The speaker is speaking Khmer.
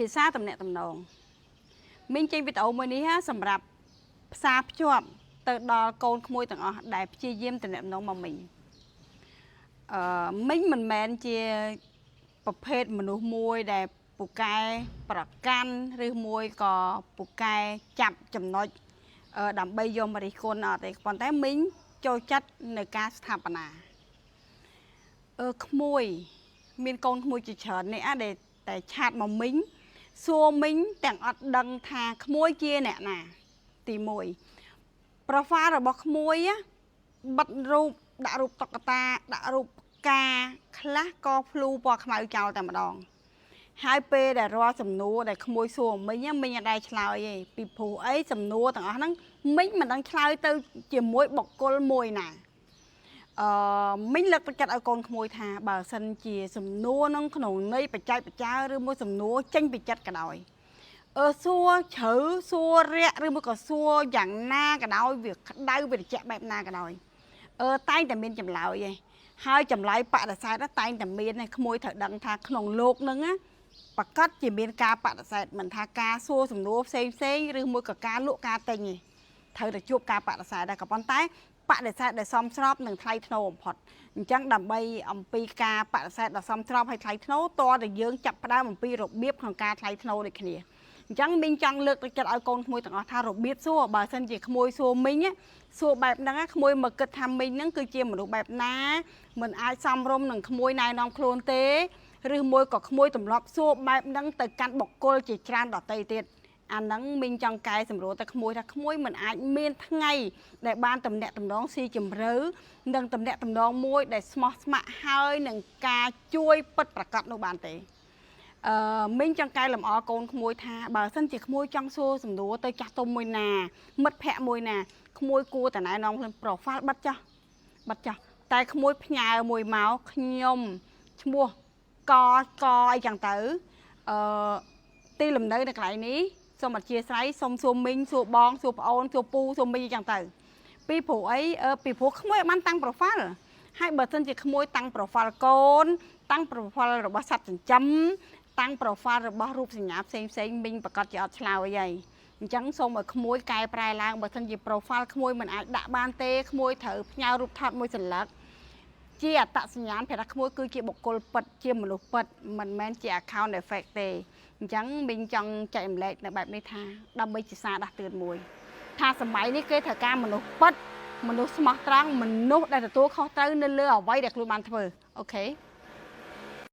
ភាសាតំណាក់តំណងមីងចេញវីដេអូមួយនេះសម្រាប់ផ្សារភ្ជាប់ទៅដល់កូនក្មួយទាំងអស់ដែលព្យាយាមតំណាក់តំណងមកមីងមីងមិនមែនជាប្រភេទមនុស្សមួយដែលពូកែប្រកាន់ឬមួយក៏ពូកែចាប់ចំណុចដើម្បីយកមករិះគន់អត់ទេប៉ុន្តែមីងចូលចិត្តនៅការស្ថាបនាក្មួយមានកូនក្មួយជាច្រើននេះដែលតែឆាតមកមីងសួរមីងទាំងអត់ដឹងថាក្មួយជាអ្នកណាទី1 profile របស់ក្មួយបិទរូបដាក់រូបតុក្កតាដាក់រូបផ្កាខ្លះក៏ភ្លូពណ៌ខ្មៅចោលតែម្ដងហើយពេលដែលរាល់សំណួរដែលក្មួយសួរមីងមីងអត់ដែរឆ្លើយទេពីព្រោះអីសំណួរទាំងអស់ហ្នឹងមីងមិនដឹងឆ្លើយទៅជាមួយបុគ្គលមួយណាមីងលើកទឹកចិត្តឲ្យកូនក្មួយថាបើសិនជាសំណួរហ្នឹងក្នុងន័យបច្ចេកបច្ចាឬមួយសំណួរចេញពីចិត្តក៏ដោយសួរជ្រៅសួររាក់ឬមួយក៏សួរយ៉ាងណាក៏ដោយវាក្តៅវាត្រជាក់បែបណាក៏ដោយតែងតែមានចម្លើយឯងហើយចម្លើយបដិសេធតែងតែមានឯងក្មួយត្រូវដឹងថាក្នុងលោកហ្នឹងប្រកាសជាមានការបដិសេធមិនថាការសួរសំណួរផ្សេងឬមួយក៏ការលក់ការទិញទេត្រូវតែជួបការបដិសេធដែរក៏ប៉ុន្តែបដិសេធដែលសមស្របនឹងថ្លៃថ្នូរបំផុតអញ្ចឹងដើម្បីអំពីការបដិសេធដ៏សមស្របហើយថ្លៃថ្នូរតើតែយើងចាប់ផ្ដើមអំពីរបៀបក្នុងការថ្លៃថ្នូរដូចគ្នាអញ្ចឹងមីងចង់លើកទឹកចិត្តឲ្យកូនក្មួយទាំងអស់ថារបៀបសួរបើសិនជាក្មួយសួរមីងសួរបែបហ្នឹងក្មួយមកគិតថាមីងហ្នឹងគឺជាមនុស្សបែបណាមិនអាចសមរម្យនឹងក្មួយណែនាំខ្លួនទេឬមួយក៏ក្មួយទម្លាប់សួរបែបហ្នឹងទៅកាន់បុគ្គលជាច្រើនដទៃទៀតអាហ្នឹងមីងចង់កែសម្រួលតែក្មួយថាក្មួយមិនអាចមានថ្ងៃដែលបានតំណាក់តំណងស៊ីជម្រៅនិងតំណាក់តំណងមួយដែលស្មោះស្ម័គ្រហើយនឹងការជួយពិតប្រាកដនោះបានទេមីងចង់កែលម្អកូនក្មួយថាបើសិនជាក្មួយចង់សួរសំណួរទៅចាស់ទុំមួយណាមិត្តភ័ក្តិមួយណាក្មួយគួរតែណែនាំខ្លួន profile បិទចោះតែក្មួយផ្ញើមួយមកខ្ញុំឈ្មោះកអីចឹងទៅទីលំនៅនៅកន្លែងនេះសូមអធិស្ឋានសូមសួរមីងសួរបងសួរប្អូនសួរពូសួរមីងអីចឹងទៅពីព្រោះអីពីព្រោះក្មួយឲ្យបានតាំង profile ហើយបើសិនជាក្មួយតាំង profile កូនតាំង profile របស់សត្វចិញ្ចឹមតាំង profile របស់រូបសញ្ញាផ្សេងមីងប្រកាសជាអត់ឆ្លើយអីអញ្ចឹងសូមឲ្យក្មួយកែប្រែឡើងបើសិនជា profile ក្មួយមិនអាចដាក់បានទេក្មួយត្រូវផ្ញើរូបថតមួយសន្លឹកជាអត្តសញ្ញាណថាក្មួយគឺជាបុគ្គលពិតជាមនុស្សពិតមិនមែនជា account fake ទេអញ្ចឹងមីងចង់ចែករំលែកនៅបែបនេះថាដើម្បីជាសារដាស់តឿនមួយថាសម័យនេះគេត្រូវការមនុស្សពិតមនុស្សស្មោះត្រង់មនុស្សដែលទទួលខុសត្រូវនៅលើអ្វីដែលខ្លួនបានធ្វើអូខេ